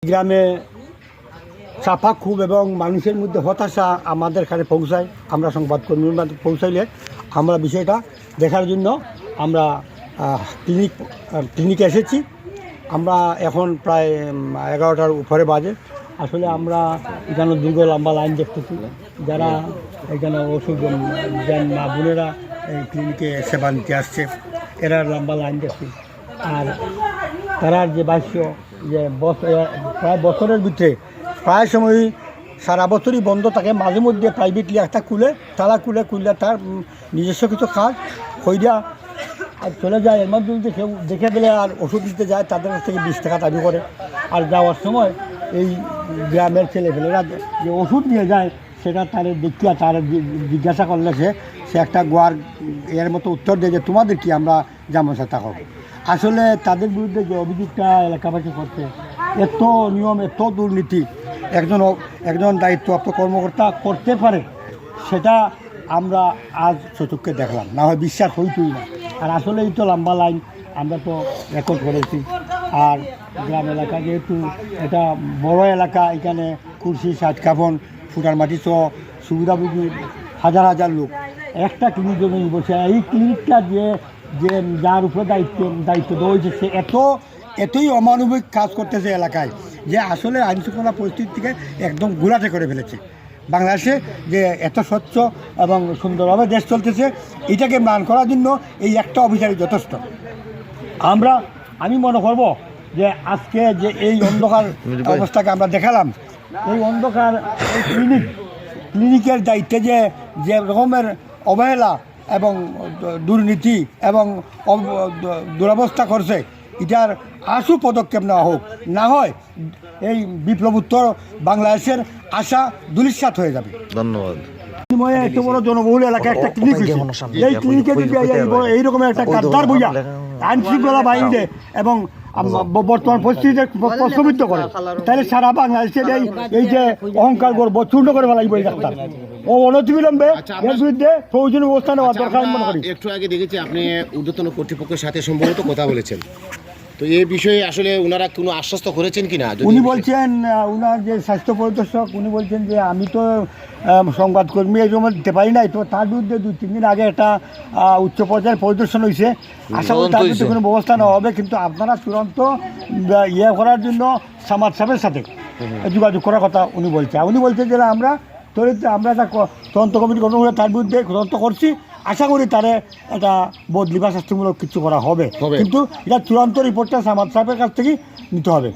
গ্রামে চাপা ক্ষোভ এবং মানুষের মধ্যে হতাশা আমাদের এখানে পৌঁছায়। আমরা সংবাদকর্মীর মাধ্যমে পৌঁছাইলে আমরা বিষয়টা দেখার জন্য আমরা ক্লিনিকে এসেছি। আমরা এখন প্রায় 11টার উপরে বাজে। আসলে আমরা এখানে দীর্ঘ লম্বা লাইন দেখতেছি। যারা এখানে ওষুধ দেন মা বোনেরা এই ক্লিনিকে সেবা নিতে আসছে, এরা লম্বা লাইন দেখছি। আর তারার যে ভাষ্য যে প্রায় বছরের ভিতরে প্রায় সময়ই সারা বছরই বন্ধ থাকে, মাঝে মধ্যে প্রাইভেটলি একটা তালা খুলে তার নিজস্ব কিছু কাজ হইয়া আর চলে যায়। এর মধ্যে যদি কেউ দেখে গেলে আর ওষুধ দিতে যায়, তাদের কাছ থেকে 20 টাকা দাবি করে। আর যাওয়ার সময় এই গ্রামের ছেলেপেলেরা যে ওষুধ নিয়ে যায়, সেটা তাদের দেখিয়া তার জিজ্ঞাসা করলে সে একটা গোয়ার এর মতো উত্তর দেয় যে তোমাদের কি, আমরা যেমন সেটা হবে। আসলে তাদের বিরুদ্ধে যে অভিযোগটা এলাকাবাসী করছে, এত নিয়ম, এত দুর্নীতি একজন দায়িত্বপ্রাপ্ত কর্মকর্তা করতে পারে, সেটা আমরা আজ চতুর্থে দেখলাম, না হয় বিশ্বাস হইতই না। আর আসলে এই তো লম্বা লাইন আমরা তো রেকর্ড করেছি। আর গ্রাম এলাকা যেহেতু এটা বড় এলাকা, এখানে কুর্সি, সাজ কাফন, ফুটার মাটি সহ সুবিধাভোগী হাজার হাজার লোক একটা ক্লিনিক জমে বসে। এই ক্লিনিকটা যে যার উপরে দায়িত্ব দেওয়া হয়েছে, সে এতই অমানবিক কাজ করতেছে এলাকায় যে আসলে আইনশৃঙ্খলা পরিস্থিতি থেকে একদম ঘোলাটে করে ফেলেছে। বাংলাদেশে যে এত স্বচ্ছ এবং সুন্দরভাবে দেশ চলতেছে, এটাকে ম্লান করার জন্য এই একটা অফিসারই যথেষ্ট। আমি মনে করব যে আজকে যে এই অন্ধকার অবস্থাকে আমরা দেখালাম, এই অন্ধকার এই ক্লিনিকের দায়িত্বে যে রকমের অবহেলা এবং দুর্নীতি এবং দুরবস্থা করছে, এটার আশু পদক্ষেপ নেওয়া হোক, না হয় এই বিপ্লবোত্তর বাংলাদেশের আশা ধূলিসাৎ হয়ে যাবে। ধন্যবাদ। এত বড় জনবহুল এলাকায় একটা ক্লিনিক, এই ক্লিনিকে যদি এইরকমের একটা কাদ্দার বইয়া আইন শৃঙ্খলা বাহিনীতে এবং বর্তমান পরিস্থিতিতে প্রশ্নবিদ্ধ করে, তাহলে সারা বাংলাদেশের এই যে অহংকার গর্ব চূর্ণ করে ফেলাইব এই ডাক্তার। ও অনতিবিলম্বে এর বিরুদ্ধে প্রয়োজনীয় ব্যবস্থা নেওয়ার দরকার মনে করি। একটু আগে দেখেছি আপনি ঊর্ধ্বতন কর্তৃপক্ষের সাথে সম্ভবত কথা বলেছেন, তো এই বিষয়ে আসলে ওনারা কোনো আশ্বস্ত করেছেন কিনা? উনি বলছেন, ওনার যে স্বাস্থ্য পরিদর্শক, উনি বলছেন যে আমি তো সংবাদকর্মী এই সময় দিতে পারি নাই, তো তার বিরুদ্ধে 2-3 দিন আগে একটা উচ্চ পর্যায়ের পরিদর্শন হয়েছে। আশা করি তার বিরুদ্ধে কোনো ব্যবস্থা নেওয়া হবে। কিন্তু আপনারা চূড়ান্ত করার জন্য সামাদ সাহেবের সাথে যোগাযোগ করার কথা উনি বলছেন যে আমরা একটা তদন্ত কমিটি গঠন করে তার বিরুদ্ধে তদন্ত করছি। আশা করি তারে একটা বদলি বা শাস্তিমূলক কিছু করা হবে, কিন্তু এটা চূড়ান্ত রিপোর্টটা সামাদ সাহেবের কাছ থেকেই নিতে হবে।